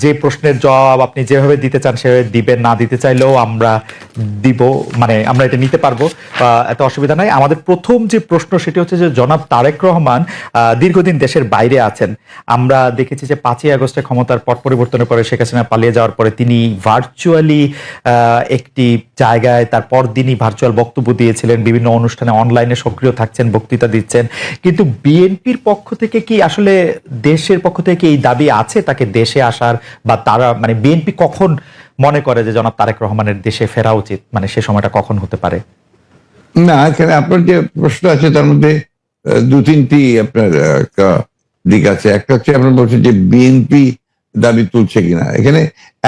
যে প্রশ্নের জবাব আপনি যেভাবে দিতে চান সেভাবে দিবেন, না দিতে চাইলেও আমরা দিব, মানে আমরা এটা নিতে পারবো, এত অসুবিধা নাই। আমাদের প্রথম যে প্রশ্ন সেটি হচ্ছে যে জনাব তারেক রহমান দীর্ঘদিন দেশের বাইরে আছেন। আমরা দেখেছি যে 5ই আগস্টে ক্ষমতার পট পরিবর্তনের পরে শেখ হাসিনা পালিয়ে যাওয়ার পরে তিনি ভার্চুয়ালি একটি জায়গায় তার পরদিনই ভার্চুয়াল বক্তব্য দিয়েছিলেন, বিভিন্ন অনুষ্ঠানে অনলাইনে সক্রিয় থাকছেন, বক্তৃতা দিচ্ছেন। কিন্তু বিএনপির পক্ষ থেকে কি আসলে, দেশের পক্ষ থেকে এই দাবি আছে তাকে দেশে আসার, বা তারা মানে বিএনপি কখন মনে করে যে জনাব তারেক রহমানের দেশে ফেরা উচিত, মানে সে সময়টা কখন হতে পারে? না, এখানে আপনার যে প্রশ্ন আছে তার মধ্যে দু তিনটি আপনার দিক আছে। একটা হচ্ছে আপনার বলছেন যে বিএনপি দাবি তুলছে কিনা। এখানে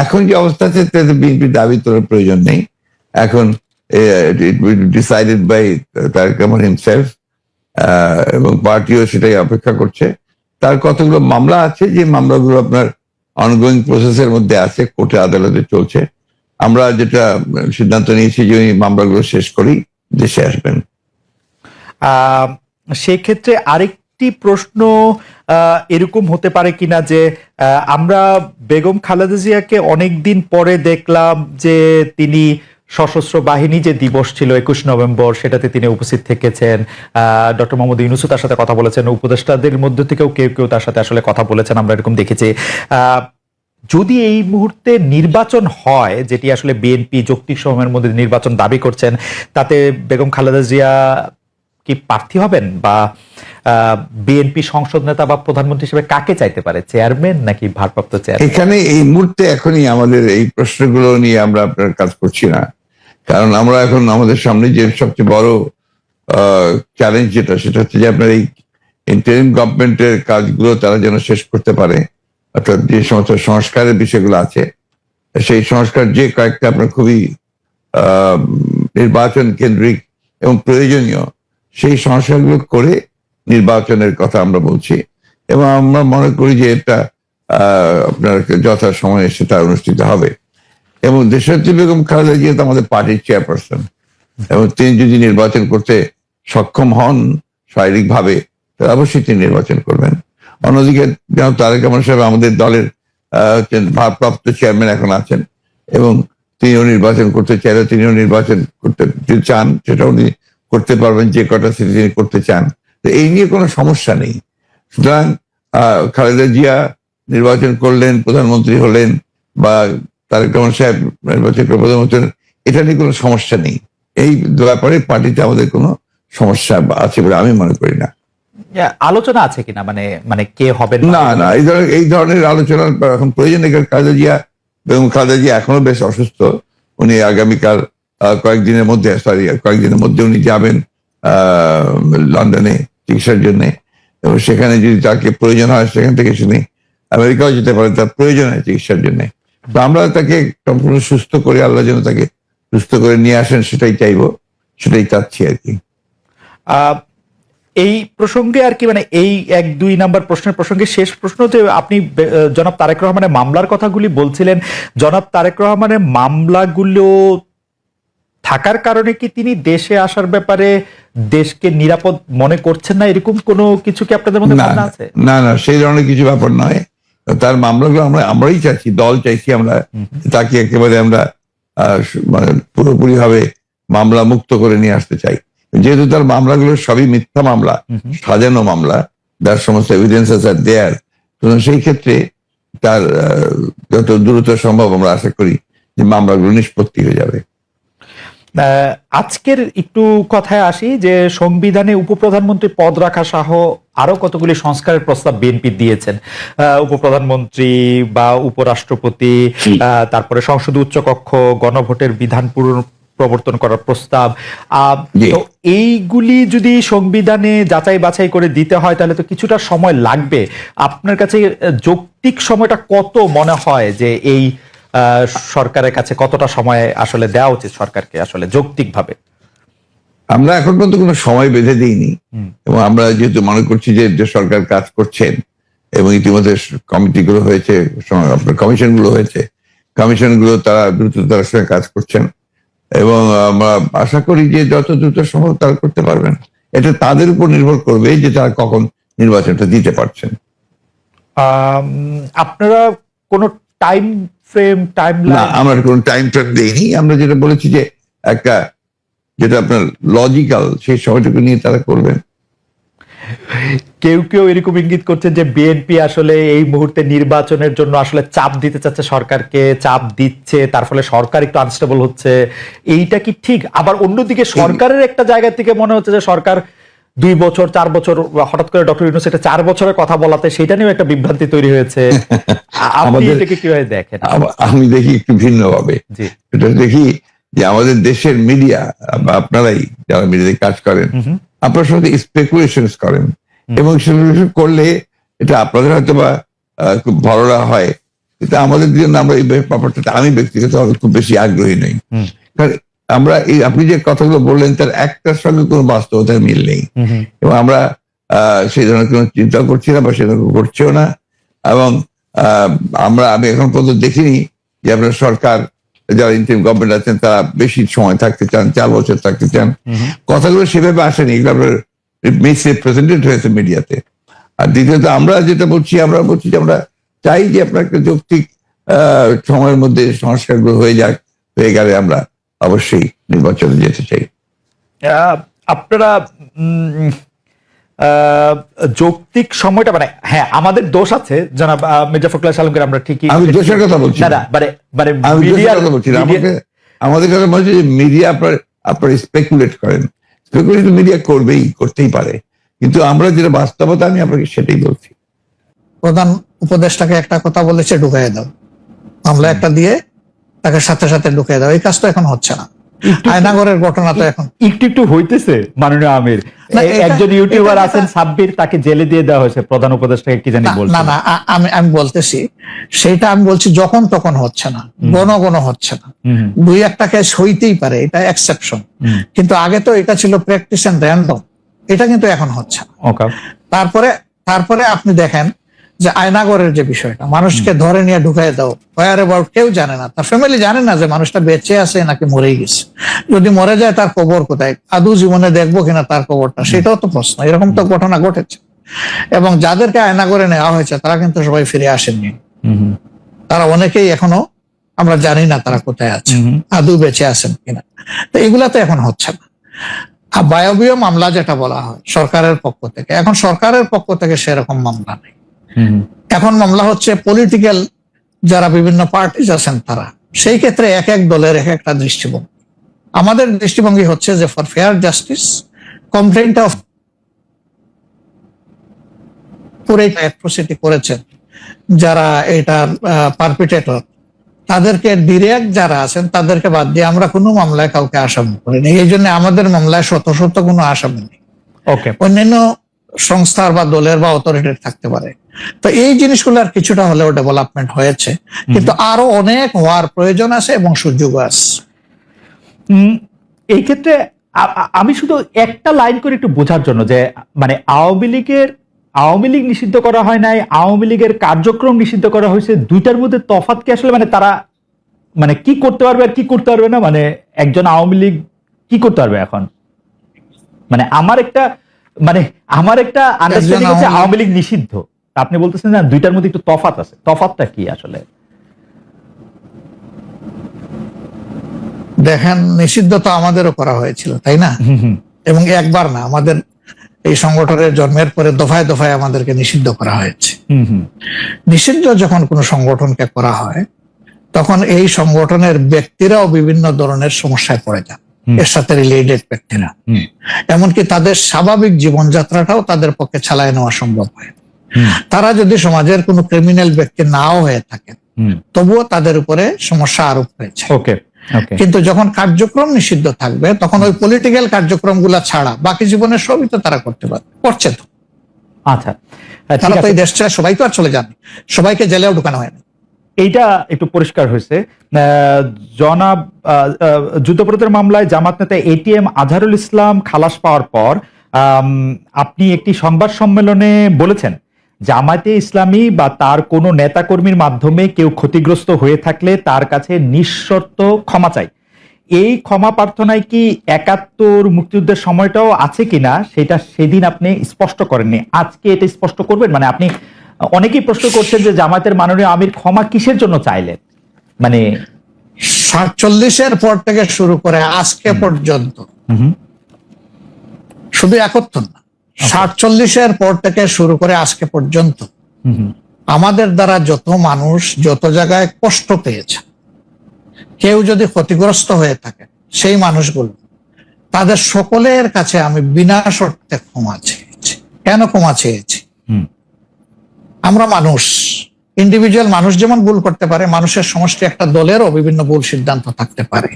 এখন যে অবস্থা আছে তাতে বিএনপি দাবি তোলার প্রয়োজন নেই। এখন decided by Tarique Rahman himself, এবং পার্টিও সেটাই অপেক্ষা করছে। তার কতগুলো মামলা আছে, যে মামলাগুলো আপনার অনগোয়িং প্রসেসের মধ্যে আছে, কোর্টে আদালতে চলছে। আমরা যেটা সিদ্ধান্ত নিয়েছি যে ওই মামলাগুলো শেষ করেই দেশে আসবেন। সেক্ষেত্রে আরেকটি প্রশ্ন এরকম হতে পারে কিনা যে আমরা বেগম খালেদা জিয়াকে অনেকদিন পরে দেখলাম যে তিনি সশস্ত্র বাহিনী যে দিবস ছিল 21 নভেম্বর, সেটাতে তিনি উপস্থিত থেকেছেন। ডক্টর মোহাম্মদ ইউনূসও তার সাথে কথা বলেছেন, উপদেষ্টাদের মধ্যে থেকেও কেউ কেউ তার সাথে আসলে কথা বলেছেন, আমরা এরকম দেখেছি। যদি এই মুহূর্তে নির্বাচন হয়, যেটি আসলে বিএনপি যৌক্তিক সময়ের মধ্যে নির্বাচন দাবি করছেন, তাতে বেগম খালেদা জিয়া কি প্রার্থী হবেন, বা বিএনপি সংসদ নেতা বা প্রধানমন্ত্রী হিসেবে কাকে চাইতে পারে, চেয়ারম্যান নাকি ভারপ্রাপ্ত চেয়ারম্যান? এখানে এই মুহূর্তে এখনই আমাদের এই প্রশ্নগুলো নিয়ে আমরা আপনার কাজ করছি না, কারণ আমরা এখন আমাদের সামনে যে সবচেয়ে বড় চ্যালেঞ্জ যেটা, সেটা হচ্ছে যে আপনার এই ইন্টারিম গভর্নমেন্টের কাজগুলো তারা যেন শেষ করতে পারে, অর্থাৎ যে সমস্ত সংস্কারের বিষয়গুলো আছে, সেই সংস্কার যে কয়েকটা আপনার খুবই নির্বাচন কেন্দ্রিক এবং প্রয়োজনীয়, সেই সংস্কারগুলো করে নির্বাচনের কথা আমরা বলছি। এবং আমরা মনে করি যে এটা আপনার যথা সময়ে সেটা অনুষ্ঠিত হবে। এবং দেশনেত্রী বেগম খালেদা জিয়া তো আমাদের পার্টির চেয়ারপারসন, এবং তিনি যদি নির্বাচন করতে সক্ষম হন শারীরিকভাবে, তাহলে অবশ্যই তিনি নির্বাচন করবেন। অন্যদিকে যেমন তারেক রহমান সাহেব আমাদের দলের ভারপ্রাপ্ত চেয়ারম্যান এখন আছেন, এবং তিনিও নির্বাচন করতে চাইলে তিনিও নির্বাচন করতে যদি চান সেটাও উনি করতে পারবেন, যে কটা সিটি তিনি করতে চান। তো এই নিয়ে কোনো সমস্যা নেই। সুতরাং খালেদা জিয়া নির্বাচন করলেন, প্রধানমন্ত্রী হলেন, বা তারেক রহমান সাহেব নির্বাচন করে প্রধানমন্ত্রী, এটা নিয়ে কোনো সমস্যা নেই। এই ব্যাপারে পার্টিতে আমাদের কোনো সমস্যা আছে বলে আমি মনে করি না। আলোচনা আছে কিনা, মানে মানে কে হবেন? না না, এই ধরনের আলোচনার এখন প্রয়োজন নেই। খালেদা জিয়া, বেগম খালেদা জিয়া এখনো বেশ অসুস্থ। উনি আগামীকাল কয়েকদিনের মধ্যে উনি যাবেন লন্ডনে চিকিৎসার জন্য, এবং সেখানে যদি তাকে প্রয়োজন হয় সেখান থেকে শুনি আমেরিকাও যেতে পারে, তার প্রয়োজন হয় চিকিৎসার জন্য। তো আমরা তাকে সম্পূর্ণ সুস্থ করে, আল্লাহ যেন তাকে সুস্থ করে নিয়ে আসেন, সেটাই চাইবো, সেটাই চাচ্ছি আর কি। এই প্রসঙ্গে আর কি, মানে এই 1-2 নাম্বার প্রশ্নের প্রসঙ্গে শেষ প্রশ্ন, যে আপনি জনাব তারেক রহমানের মামলার কথাগুলি বলছিলেন, জনাব তারেক রহমানের মামলাগুলো থাকার কারণে কি তিনি দেশে আসার ব্যাপারে দেশকে নিরাপদ মনে করছেন না, এরকম কোনো কিছু কি আপনাদের মধ্যে ভাবনা আছে? না না, সেই ধরনের কিছু ব্যাপার নয়। তার মামলাগুলো আমরাই চাইছি, দল চাইছি আমরা তাকে একেবারে আমরা মানে পুরোপুরি ভাবে মামলা মুক্ত করে নিয়ে আসতে চাই। যেহেতু তার মামলাগুলো সবই মিথ্যা মামলা, সাজানো মামলা, যার সমস্ত এভিডেন্সেস আর দেয়ার, সেই ক্ষেত্রে তার যত দ্রুত সম্ভব আমরা আশা করি যে মামলাগুলো নিষ্পত্তি হয়ে যাবে। আজকের একটু কথায় আসি, যে সংবিধানে উপপ্রধানমন্ত্রী পদ রাখা সহ আরো কতগুলি সংস্কারের প্রস্তাব বিএনপি দিয়েছেন। উপপ্রধানমন্ত্রী বা উপরাষ্ট্রপতি, তারপরে সংসদ উচ্চকক্ষ, গণভোটের বিধান প্রবর্তন করার প্রস্তাব। তো এইগুলি যদি সংবিধানে যাচাই বাছাই করে দিতে হয়, তাহলে তো কিছুটা সময় লাগবে। আপনার কাছে যৌক্তিক সময়টা কত মনে হয়, যে এই সরকারের কাছে কতটা সময় আসলে দেওয়া উচিত সরকারকে আসলে যৌক্তিক ভাবে? আমরা এখন পর্যন্ত কোনো সময় বেঁধে দিইনি, এবং আমরা যেহেতু মনে করছি যে সরকার কাজ করছেন, এবং ইতিমধ্যে কমিটিগুলো হয়েছে, কমিশনগুলো হয়েছে, কমিশনগুলো তারা দ্রুততার সঙ্গে কাজ করছেন, এবং আমরা আশা করি যে যত দ্রুত সম্ভব তারা করতে পারবেন। এটা তাদের উপর নির্ভর করবে যে তারা কখন নির্বাচনটা দিতে পারছেন। আপনারা কোনো টাইম ফ্রেম, না, টাইমলাইন? আমরা কোনো টাইম ফ্রেম দেইনি। আমরা যেটা বলেছি যে একটা যেটা আপনার লজিক্যাল সেই সময়টুকু নিয়ে তারা করবেন। কেউ কেউ এরকম ইঙ্গিত করছেন যে বিএনপি আসলে এই মুহূর্তে নির্বাচনের জন্য আসলে চাপ দিতে চাচ্ছে সরকারকে, চাপ দিচ্ছে, তার ফলে সরকার একটু আনস্টেবল হচ্ছে। এইটা কি ঠিক? আবার অন্যদিকে সরকারের একটা জায়গা থেকে মনে হচ্ছে যে সরকার 2 বছর 4 বছর, হঠাৎ করে ডক্টর ইউনূস এটা 4 বছরের কথা বলাতে সেটা নিয়েও একটা বিভ্রান্তি তৈরি হয়েছে। আপনি এটাকে কিভাবে দেখেন? আমি দেখি একটু ভিন্নভাবে। জি। এটা দেখি যে আমাদের দেশের মিডিয়া বা আপনারাই যারা মিডিয়াতে কাজ করেন, আপনারা সাথে স্পেকুলেশন করেন, এবং স্পেকুলেশন করলে এটা আপনাদের হয়তো বা খুব ভালো হয়, কিন্তু আমাদের জন্য আমরা এই ব্যাপারটা আমি ব্যক্তিগতভাবে খুব বেশি আগ্রহী নই। কারণ আমরা এই আপনি যে কথাগুলো বললেন তার একটার সঙ্গে কোনো বাস্তবতার মিল নেই, এবং আমরা সেই ধরনের কোনো চিন্তা করছি না বা সেরকম করছিও না। এবং আমি এখন পর্যন্ত দেখিনি যে আপনার সরকার যারা ইন্টারিম গভর্নমেন্ট আছেন তারা বেশি সময় থাকতে চান, 4 বছর থাকতে চান। কথাগুলো সেভাবে আসেনি, এগুলো আপনার মিসরিপ্রেজেন্টেড হয়েছে মিডিয়াতে। আর দ্বিতীয়ত আমরা যেটা বলছি, আমরা বলছি যে আমরা চাই যে আপনার একটা যৌক্তিক সময়ের মধ্যে সংস্কারগুলো হয়ে গেলে আমরা অবশ্যই নির্বাচনে যেতে চাই। আপনারা যৌক্তিক সময়টা, মানে হ্যাঁ আমাদের দোষ আছে জনাব মির্জা ফখরুল আলমগীর, আমরা ঠিকই, আমি দোষের কথা বলছি না, মানে আমি দোষের কথা বলছি না। আমাদের কথা বলছি যে মিডিয়া আপনার স্পেকুলেট করেন, স্পেকুলেট মিডিয়া করতেই পারে, কিন্তু আমরা যেটা বাস্তবতা আমি আপনাকে সেটাই বলছি। প্রধান উপদেষ্টাকে একটা কথা বলেছে, ঢুকাই দাও, মামলা একটা দিয়ে তাকে সাথে সাথে ঢুকিয়ে দাও। এই কাজটা এখন হচ্ছে না। আয়নাগরের ঘটনা তো এখন একটু হইতেছে। মাননীয় আমির, একজন ইউটিউবার আছেন সাব্বির, তাকে জেলে দিয়ে দেওয়া হয়েছে প্রধান উপদেষ্টাকে, কি জানি বলছে। না, আমি বলতেছি সেটা, আমি বলছি যখন তখন হচ্ছে না, ঘন হচ্ছে না, 2-1টা কেস হইতেই পারে, এটা এক্সেপশন, কিন্তু আগে তো এটা ছিল প্র্যাকটিস এন্ড র্যান্ডম, এটা কিন্তু এখন হচ্ছে না। তারপরে আপনি দেখেন যে আয়নাগরের যে বিষয়টা, মানুষকে ধরে নিয়ে ঢুকাই দাও, ওয়ার অ্যাবাউট কেউ জানে না, তার ফ্যামিলি জানে না যে মানুষটা বেঁচে আছে নাকি মরেই গেছে। যদি মরে যায় তার কবর কোথায়, আদৌ জীবনে দেখবো কিনা তার কবরটা, সেটাও তো প্রশ্ন। এরকম তো ঘটনা ঘটেছে, এবং যাদেরকে আয়নাগরে নেওয়া হয়েছে তারা কিন্তু সবাই ফিরে আসেননি। তারা অনেকেই এখনো আমরা জানি না তারা কোথায় আছে, আদৌ বেঁচে আছেন কিনা। তো এগুলা তো এখন হচ্ছে না। আর বায়বীয় মামলা যেটা বলা হয় সরকারের পক্ষ থেকে, এখন সরকারের পক্ষ থেকে সেরকম মামলা নেই। এখন মামলা হচ্ছে পলিটিক্যাল যারা বিভিন্ন পার্টিজ আছেন তারা, সেই ক্ষেত্রে এক এক দলের এক একটা দৃষ্টিভঙ্গি। আমাদের দৃষ্টিভঙ্গি হচ্ছে যে for fair justice, complaint of atrocity করেছেন যারা এটা পারপিটেটর, তাদেরকে ডিরেক্ট যারা আছেন তাদেরকে বাদ দিয়ে আমরা কোনো মামলায় কাউকে আসামি করিনি। এই জন্য আমাদের মামলায় শত কোনো আসামি নেই। অন্যান্য সংস্থার বা দলের বা অথরিটির থাকতে পারে। তো এই জিনিসগুলোর কিছুটা হলেও ডেভেলপমেন্ট হয়েছে, কিন্তু আরো অনেক হওয়ার প্রয়োজন আছে এবং সুযোগ আছে। এই ক্ষেত্রে আমি শুধু একটা লাইন করে একটু বোঝার জন্য, যে মানে আওয়ামী লীগ নিষিদ্ধ করা হয় নাই, আওয়ামী লীগের কার্যক্রম নিষিদ্ধ করা হয়েছে, দুইটার মধ্যে তফাৎ কি আসলে? মানে তারা মানে কি করতে পারবে আর কি করতে পারবে না, মানে একজন আওয়ামী লীগ কি করতে পারবে এখন? মানে আমার একটা আন্ডারস্ট্যান্ডিং হচ্ছে আওয়ামী লীগ নিষিদ্ধ, আপনি বলতেছেন না দুইটার মধ্যে একটু তফাৎ আছে। তফাৎটা কি আসলে? দেখেন, নিষিদ্ধ তো আমাদেরও করা হয়েছিল, তাই না? এবং একবার না, আমাদের এই সংগঠনের জন্মের পরে দফায় দফায় আমাদেরকে নিষিদ্ধ করা হয়েছে। নিষিদ্ধ যখন কোনো সংগঠনকে করা হয় তখন এই সংগঠনের ব্যক্তিরাও বিভিন্ন ধরনের সমস্যায় পড়ে যান, এর সাথে রিলেটেড ব্যক্তিরা, এমনকি তাদের স্বাভাবিক জীবনযাত্রাটাও তাদের পক্ষে চালায় নেওয়া সম্ভব হয়। তারা যদি সমাজের কোনো ক্রিমিনাল ব্যক্তি নাও হয়ে থাকেন, তবুও তাদের উপরে সমস্যা আরোপ হয়েছে। কিন্তু যখন কার্যক্রম নিষিদ্ধ থাকবে তখন ওই পলিটিক্যাল কার্যক্রম গুলা ছাড়া বাকি জীবনের সবই তো তারা করতে পারবে, করছে তো। আচ্ছা, তারা তো এই দেশ ছেড়ে সবাই তো আর চলে যান, সবাইকে জেলেও ঢুকানো হয়নি। এইটা একটু পরিষ্কার হয়েছে। জনাব যুদ্ধাপরাধের মামলায় জামাত নেতা এটিএম আজহারুল ইসলাম খালাস পাওয়ার পর আপনি একটি সংবাদ সম্মেলনে বলেছেন, জামায়াতে ইসলামী বা তার কোনো নেতাকর্মীর মাধ্যমে কেউ ক্ষতিগ্রস্ত হয়ে থাকলে তার কাছে নিঃশর্ত ক্ষমা চাই। এই ক্ষমা প্রার্থনায় কি ৭১ মুক্তিযুদ্ধের সময়টাও আছে কিনা সেটা সেদিন আপনি স্পষ্ট করেননি, আজকে এটা স্পষ্ট করবেন? মানে আপনি অনেকেই প্রশ্ন করছেন যে জামায়াতের মাননীয় আমির ক্ষমা কিসের জন্য চাইলেন, মানে 47-এর পর থেকে শুরু করে আজকে পর্যন্ত, শুধু 71 না, 47-এর পর থেকে শুরু করে আজকে পর্যন্ত আমাদের দ্বারা যত মানুষ যত জায়গায় কষ্ট পেয়েছে, কেউ যদি ক্ষতিগ্রস্ত হয়ে থাকে, সেই মানুষগুলো তাদের সকলের কাছে আমি বিনা শর্তে ক্ষমা চেয়েছি। কেন ক্ষমা চেয়েছি? আমরা মানুষ, ইন্ডিভিজুয়াল মানুষ যেমন ভুল করতে পারে, মানুষের সমষ্টি একটা দলেরও বিভিন্ন ভুল সিদ্ধান্ত থাকতে পারে।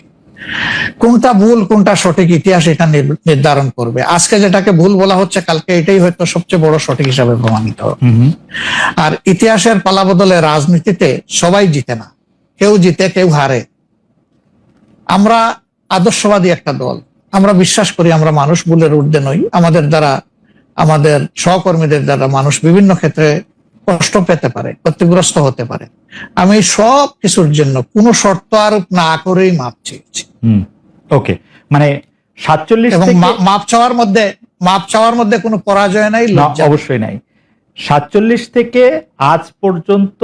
কোনটা ভুল কোনটা সঠিক ইতিহাস এটা নির্ধারণ করবে। আজকে যেটাকে ভুল বলা হচ্ছে, কালকে এটাই হয়তো সবচেয়ে বড় সঠিক হিসাবে প্রমাণিত হবে। আর ইতিহাসের পালাবদলে রাজনীতিতে সবাই জিতে না, কেউ জিতে কেউ হারে। আমরা আদর্শবাদী একটা দল, আমরা বিশ্বাস করি আমরা মানুষ ভুলের ঊর্ধ্বে নই। আমাদের দ্বারা, আমাদের সহকর্মীদের দ্বারা মানুষ বিভিন্ন ক্ষেত্রে কষ্ট পেতে পারে, ক্ষতিগ্রস্ত হতে পারে। আমি সব কিছুর জন্য কোনো শর্ত আরোপ না করেই মাপ চেয়েছি। ওকে, মানে 47 এবং থেকে মাপ চাওয়ার মধ্যে কোনো পরাজয় নাই, লজ্জা অবশ্যই নাই। 47 থেকে আজ পর্যন্ত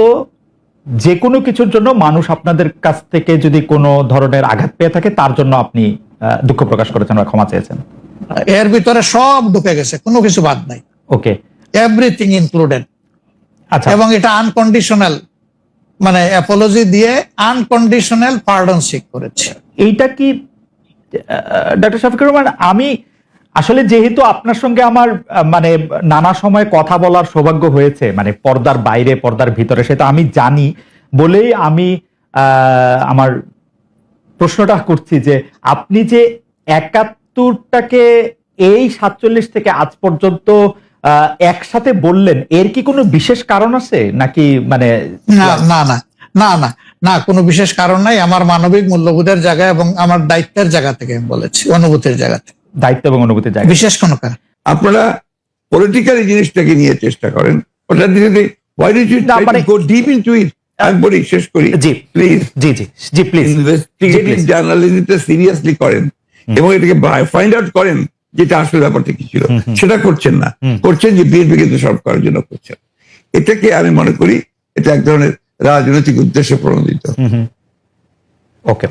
যে কোনো কিছুর জন্য মানুষ আপনাদের কাছ থেকে যদি কোনো ধরনের আঘাত পেয়ে থাকে, তার জন্য আপনি দুঃখ প্রকাশ করেছেন বা ক্ষমা চেয়েছেন। এর ভিতরে সব ঢুকে গেছে, কোনো কিছু বাদ নাই। ওকে, এভরিথিং ইনক্লুডেড। আচ্ছা, এবং এটা আনকন্ডিশনাল, মানে অ্যাপোলজি দিয়ে আনকন্ডিশনাল পার্ডন সিক করেছে। এইটা কি ডক্টর শফিকুর রহমান, আমি আসলে যেহেতু আপনার সঙ্গে আমার মানে নানা সময় কথা বলার সৌভাগ্য হয়েছে, মানে পর্দার বাইরে পর্দার ভিতরে, সেটা আমি জানি বলেই আমি আমার প্রশ্নটা করছি যে আপনি যে 71টাকে এই 47 থেকে আজ পর্যন্ত একসাথে বললেন, এর কি কোনো বিশেষ কারণ আছে নাকি? মানে না না না না না না, কোনো বিশেষ কারণ নাই। আমার মানবিক মূল্যবোধের জায়গা এবং আমার দায়িত্বের জায়গা থেকে আমি বলেছি, অনুভূতির জায়গা থেকে। দায়িত্ব এবং অনুভূতির জায়গা, বিশেষ কোনো কারণ। আপনারা পলিটিক্যালি জিনিসটাকে নিয়ে চেষ্টা করেন, ওটা ধীরে ধীরে why don't you try to go deep into it? আমি বলি, শেষ করি জি প্লিজ। জি জি জি প্লিজ। ইনভেস্টিগেটিভ জার্নালিজমটা সিরিয়াসলি করেন এবং এটাকে ফাইন্ড আউট করেন যেটা আসলে ব্যাপারটা কি ছিল। সেটা করছেন না, করছেন যে বিএনপি কিন্তু সলভ করার জন্য করছেন। এটাকে আমি মনে করি এটা এক ধরনের রাজনৈতিক উদ্দেশ্যে প্রণোদিত। ওকে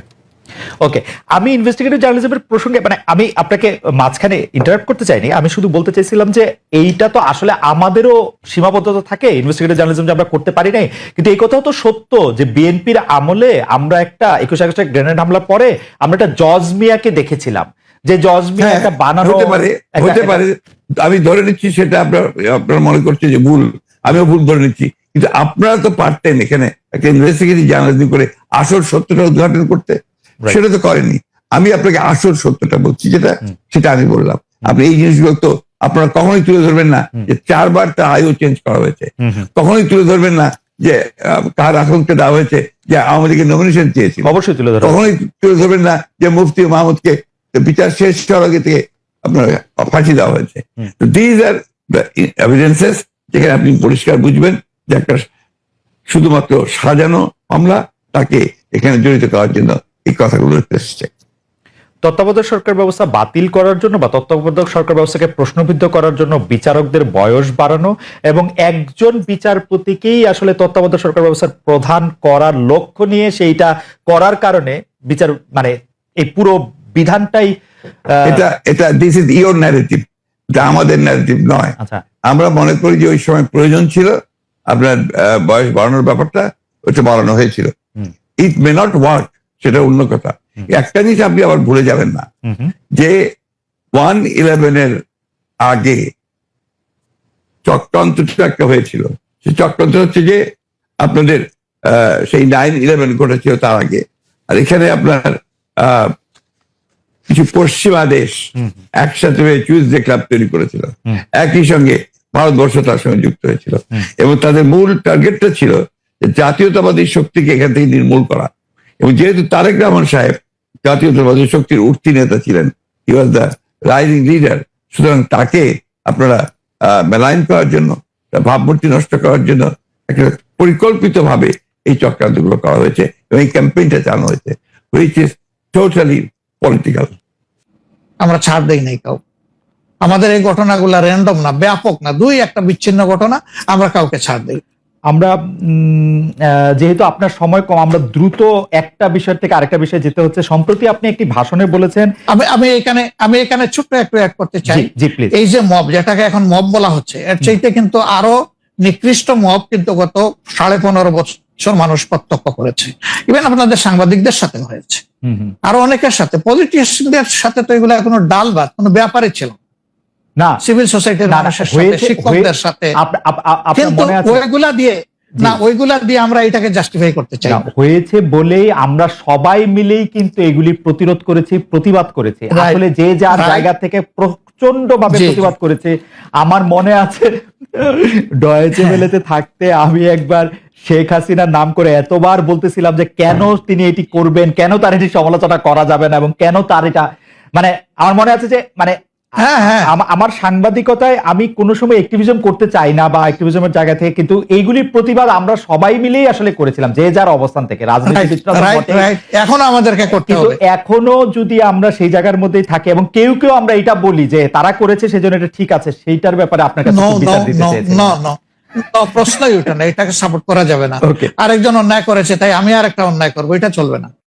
ওকে, আমি ইনভেস্টিগেটিভ জার্নালিজমের প্রসঙ্গে, মানে আমি আপনাকে মাঝখানে ইন্টারাপ্ট করতে চাইনি, আমি শুধু বলতে চাইছিলাম যে এইটা তো আসলে আমাদেরও সীমাবদ্ধতা থাকে, ইনভেস্টিগেটিভ জার্নালিজম যে আমরা করতে পারি নাই। কিন্তু এই কথাও তো সত্য যে বিএনপির আমলে আমরা একটা 21 আগস্টে গ্রেনেড হামলার পরে আমরা একটা জজ মিয়াকে দেখেছিলাম, যে জজ মিয়া একটা বানানো হতে পারে। আমি ধরে নিচ্ছি সেটা আপনার মনে করছে যে ভুল, আমিও ভুল ধরে নিচ্ছি, কিন্তু আপনারা তো পারতেন এখানে একটা ইনভেস্টিগেটিভ জার্নালিজম করে আসল সত্যটা উদ্ঘাটন করতে, সেটা তো করেনি। আমি আপনাকে আসল সত্যটা বলছি, সেটা আমি বললাম। আপনি এই জিনিসগুলো তো আপনারা কখনোই তুলে ধরবেন না যে 4 বার তার আয়ু চেঞ্জ করা হয়েছে, কখনোই তুলে ধরবেন না যে কার আকাঙ্ক্ষা দেওয়া হয়েছে যে আওয়ামী লীগের নমিনেশন চেয়েছিল, অবশ্যই তুলে ধরবেন। কখনোই তুলে ধরবেন না যে মুফতি মাহমুদকে বিচার শেষ হওয়ার আগে থেকে আপনার ফাঁসি দেওয়া হয়েছে। তো দিজ আর দ্য এভিডেন্সেস, যেখানে আপনি পরিষ্কার বুঝবেন যে একটা শুধুমাত্র সাজানো মামলা, তাকে এখানে জড়িত করার জন্য এই কথাগুলো এসেছে। তত্ত্বাবধায়ক সরকার ব্যবস্থা বাতিল করার জন্য বা তত্ত্বাবধায়ক সরকার ব্যবস্থাকে প্রশ্নবিদ্ধ করার জন্য বিচারকদের বয়স বাড়ানো এবং একজন বিচারপতিকেই আসলে তত্ত্বাবধায়ক সরকার ব্যবস্থার প্রধান করার লক্ষ্য নিয়ে সেইটা করার কারণে বিচার, মানে এই পুরো বিধানটাই এটা দিস ইজ ইওর ন্যারেটিভ, এটা আমাদের ন্যারেটিভ নয়। আচ্ছা, আমরা মনে করি যে ওই সময় প্রয়োজন ছিল আপনার বয়স বাড়ানোর ব্যাপারটা, ওটা বাড়ানো হয়েছিল। ইট মে নট ওয়ার্ক, সেটা অন্য কথা। একটা জিনিস আপনি আবার ভুলে যাবেন না যে 1/11 আগে চক্রান্তটা একটা হয়েছিল। সেই চক্রান্ত হচ্ছে যে আপনাদের সেই 9/11 ঘটেছিল তার আগে। আর এখানে আপনার কিছু পশ্চিমা দেশ একসাথে হয়ে চুইজডে ক্লাব তৈরি করেছিল, একই সঙ্গে ভারতবর্ষ তার সঙ্গে যুক্ত হয়েছিল, এবং তাদের মূল টার্গেটটা ছিল জাতীয়তাবাদী শক্তিকে এখান থেকে নির্মূল করা। এবং যেহেতু তারেক রহমান সাহেব জাতীয়তাবাদী শক্তির উঠতি নেতা ছিলেন, হি ওয়াজ দ্য রাইজিং লিডার, সুতরাং তাকে আপনারা মেলাইন করার জন্য, ভাবমূর্তি নষ্ট করার জন্য একটা পরিকল্পিতভাবে এই চক্রান্তগুলো করা হয়েছে এবং এই ক্যাম্পেইনটা চালানো হয়েছে, হুইচ ইজ টোটালি পলিটিক্যাল। আমরা ছাড় দেই নাই কাউ, আমাদের এই ঘটনাগুলা র্যান্ডম না, ব্যাপক না, দুই একটা বিচ্ছিন্ন ঘটনা, আমরা কাউকে ছাড় দিই। আমরা যেহেতু আপনার সময় কম, আমরা দ্রুত একটা বিষয় থেকে আরেকটা বিষয়ে যেতে হচ্ছে। সম্প্রতি আপনি একটি ভাষণে বলেছেন, আমি এখানে ছোট্ট একটু অ্যাড করতে চাই। জি প্লিজ। এই যে মব, যেটাকে এখন মব বলা হচ্ছে, এর চাইতে কিন্তু আরো নিকৃষ্ট মব কিন্তু গত 15.5 বছর মানুষ প্রত্যক্ষ করেছে। ইভেন আপনাদের সাংবাদিকদের সাথে হয়েছে, আরো অনেকের সাথে, পলিটিশিয়ানদের সাথে তো এগুলো কোনো ডাল ভাত, কোনো ব্যাপারই ছিল না। সিভিল সোসাইটির মানুষের সাথে, শিক্ষকদের সাথে, কিন্তু ওইগুলা দিয়ে আমরা এটাকে জাস্টিফাই করতে চাই। হয়েছে বলেই আমরা সবাই মিলেই কিন্তু এগুলি প্রতিরোধ করেছি, প্রতিবাদ করেছি। আসলে যে যার জায়গা থেকে প্রচন্ড ভাবে প্রতিবাদ করেছে। আমার মনে আছে ডয়েচে ভেলেতে থাকতে আমি একবার শেখ হাসিনার নাম করে এতবার বলতেছিলাম যে কেন তিনি এটি করবেন, কেন তার এটি সমালোচনা করা যাবে না, এবং কেন তার এটা, মানে আমার মনে আছে যে মানে আমার সাংবাদিকতায় আমি কোনো সময় অ্যাক্টিভিজম করতে চাই না বা অ্যাক্টিভিজমের জায়গা থেকে, কিন্তু এইগুলির প্রতিবাদ আমরা সবাই মিলেই আসলে করেছিলাম, যে যার অবস্থান থেকে। এখনো আমাদেরকে করতে হবে, এখনো যদি আমরা সেই জায়গার মধ্যেই থাকি এবং কেউ কেউ আমরা এটা বলি যে তারা করেছে সেজন্য এটা ঠিক আছে, সেইটার ব্যাপারে আপনার কাছে বিচার দিতে চাইছি। প্রশ্নই ওঠে না, এটাকে সাপোর্ট করা যাবে না। আরেকজন অন্যায় করেছে তাই আমি আরেকটা অন্যায় করবো, এটা চলবে না।